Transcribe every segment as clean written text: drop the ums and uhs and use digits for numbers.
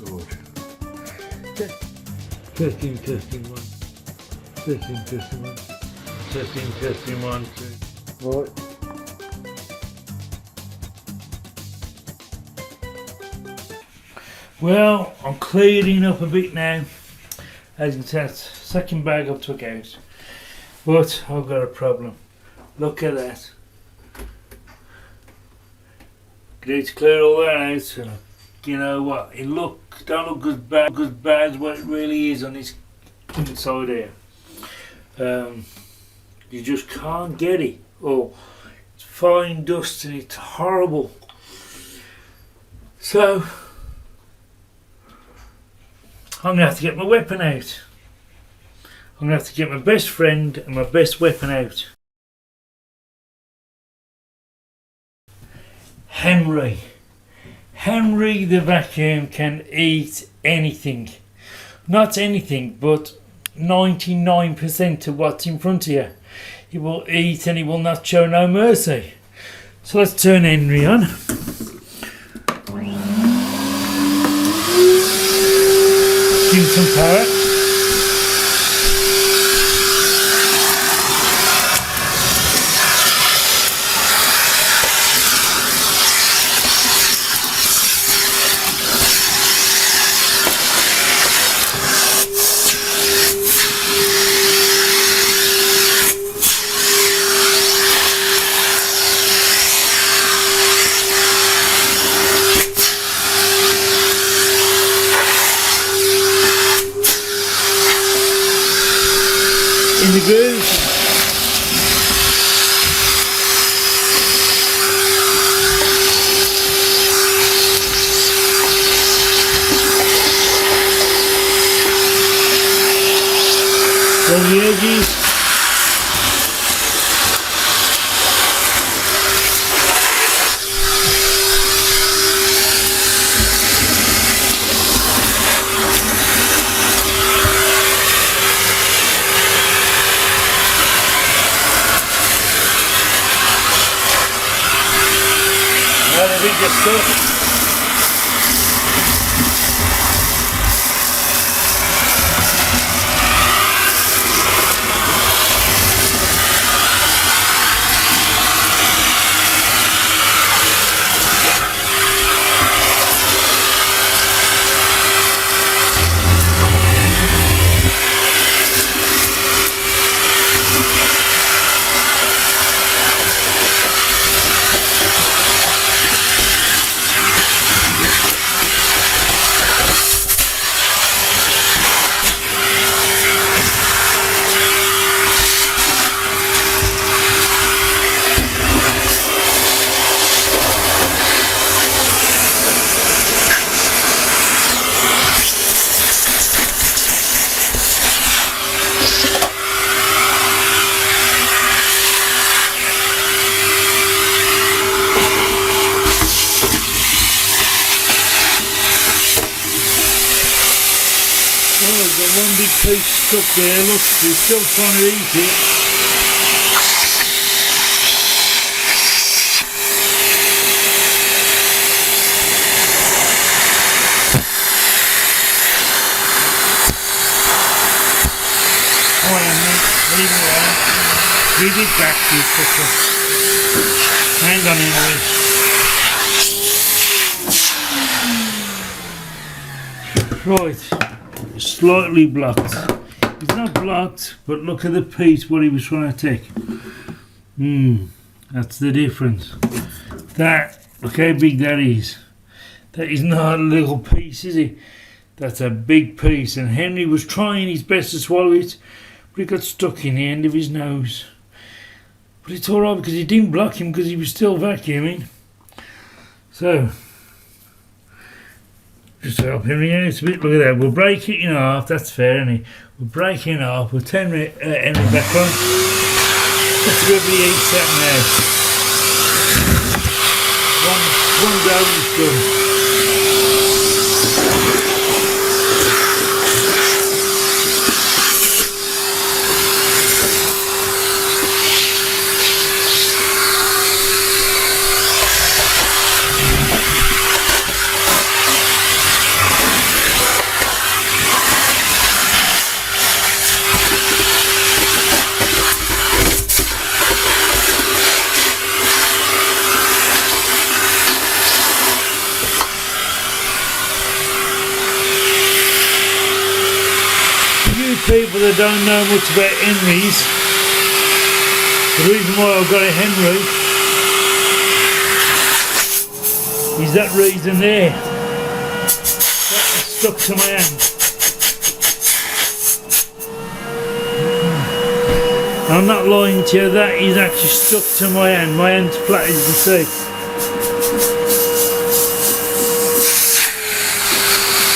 Good. Testing, testing one. Testing, testing one. Testing, testing one, two. Right. Well, I'm clearing up a bit now. As you can tell, second bag I took out. But I've got a problem. Look at that. Need to clear all that out. So, you know what? It don't look as bad as what it really is on this inside here. You just can't get it. Oh, it's fine dust and it's horrible. So I'm gonna have to get my weapon out. I'm gonna have to get my best friend and my best weapon out. Henry. Henry the vacuum can eat anything. Not anything, but 99% of what's in front of you. He will eat and he will not show no mercy. So let's turn Henry on. Give him some power. In the groove. On the edges. The bigger stuff. One big piece stuck there, look, we're still trying to eat it. Alright mate, leave it alone. Read it back to you quicker. Hang on anyway. Right. Slightly blocked. It's not blocked, but look at the piece what he was trying to take. That's the difference. That, look how big that is. That is not a little piece, is it? That's a big piece, and Henry was trying his best to swallow it, but it got stuck in the end of his nose. But it's alright because he didn't block him because he was still vacuuming. So just help Henry out a bit. Look at that. We'll break it in half. That's fair, isn't it? We'll break it in half. We'll turn Henry back on. Let's go the eat that now. One go and it's done. people that don't know much about Henrys, the reason why I've got a Henry is that reason there. That's stuck to my hand. I'm not lying to you, that is actually stuck to my hand. My hand's flat, as you can see.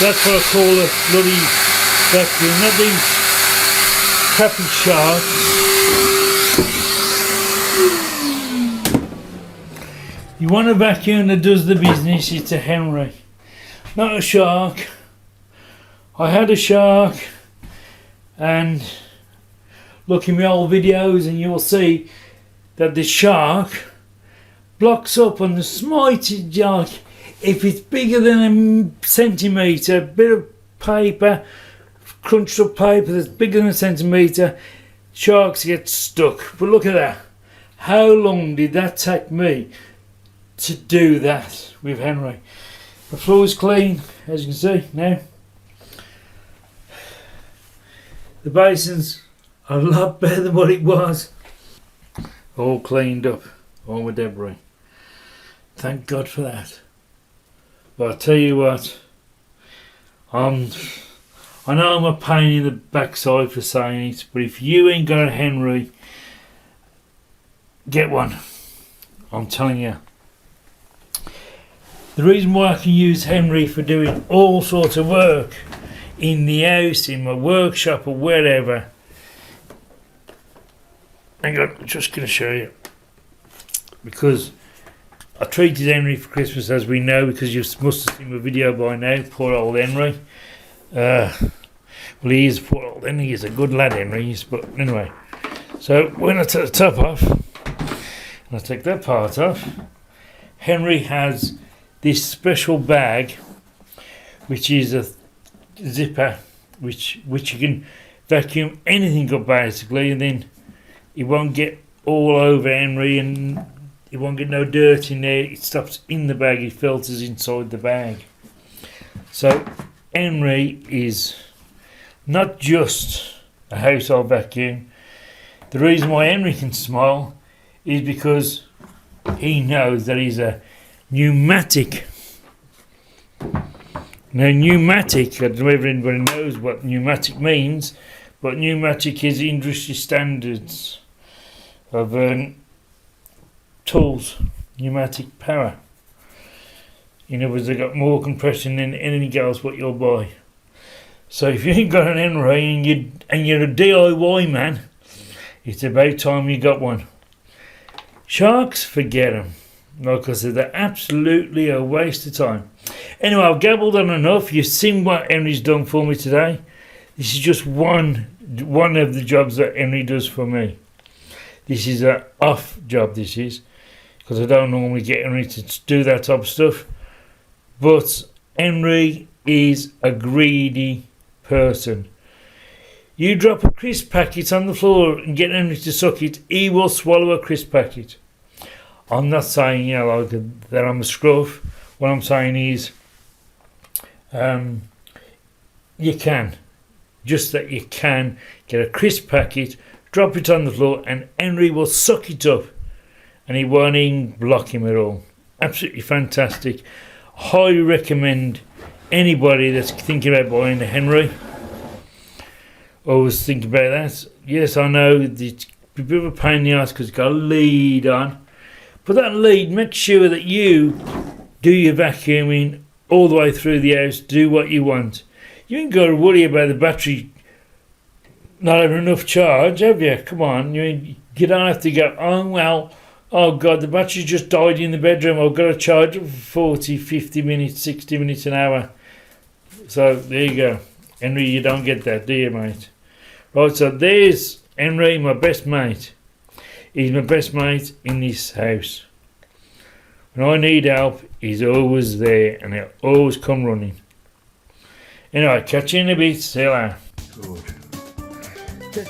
That's what I call a bloody vacuum, not these crappy sharks. You want a vacuum that does the business, it's a Henry, not a shark. I had a shark, and look in my old videos and you will see that the shark blocks up on the smallest shark. If it's bigger than a centimetre, a bit of paper, crunched up paper that's bigger than a centimetre, sharks get stuck. But look at that. How long did that take me to do that with Henry? The floor's clean, as you can see now. The basin's a lot better than what it was. All cleaned up, all the debris. Thank God for that. But I tell you what, I know I'm a pain in the backside for saying it, but if you ain't got a Henry, get one. I'm telling you. The reason why I can use Henry for doing all sorts of work in the house, in my workshop or wherever. Hang on, I'm just going to show you. Because I treated Henry for Christmas, as we know, because you must have seen my video by now. Poor old Henry. Well, he is poor old Henry. He's a good lad, Henry. But anyway, so when I take the top off, and I take that part off, Henry has this special bag, which is a zipper, which you can vacuum anything up basically, and then it won't get all over Henry and it won't get no dirt in there. It stops in the bag, it filters inside the bag. So Henry is not just a household vacuum. The reason why Henry can smile is because he knows that he's a pneumatic. Now pneumatic, I don't know if anybody knows what pneumatic means, but pneumatic is industry standards of tools, pneumatic power. In other words, they got more compression than anything else what you'll buy. So if you ain't got an Henry and you're a DIY man, it's about time you got one. Sharks, forget them. Like I said, they're absolutely a waste of time. Anyway, I've gabbled on enough. You've seen what Henry's done for me today. This is just one of the jobs that Henry does for me. This is an off job, this is, because I don't normally get Henry to do that type of stuff. But Henry is a greedy person. You drop a crisp packet on the floor and get Henry to suck it, he will swallow a crisp packet. I'm not saying, you know, like that I'm a scruff. What I'm saying is, you can. Just that you can get a crisp packet, drop it on the floor, and Henry will suck it up. And he won't even block him at all. Absolutely fantastic. Highly recommend anybody that's thinking about buying a Henry. Always think about that. Yes, I know it's a bit of a pain in the ass because it's got a lead on. But that lead, make sure that you do your vacuuming all the way through the house, do what you want. You ain't got to worry about the battery not having enough charge, have you? Come on, you don't have to go, oh well, oh God, the battery just died in the bedroom, I've got to charge it for 40, 50 minutes, 60 minutes an hour. So there you go. Henry, you don't get that, do you, mate? Right, so there's Henry, my best mate. He's my best mate in this house. When I need help, he's always there and he'll always come running. Anyway, catch you in a bit. See you later. Good.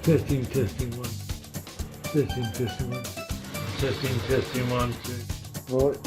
Testing, one. Testing, one. Testing, 1, 2. Right.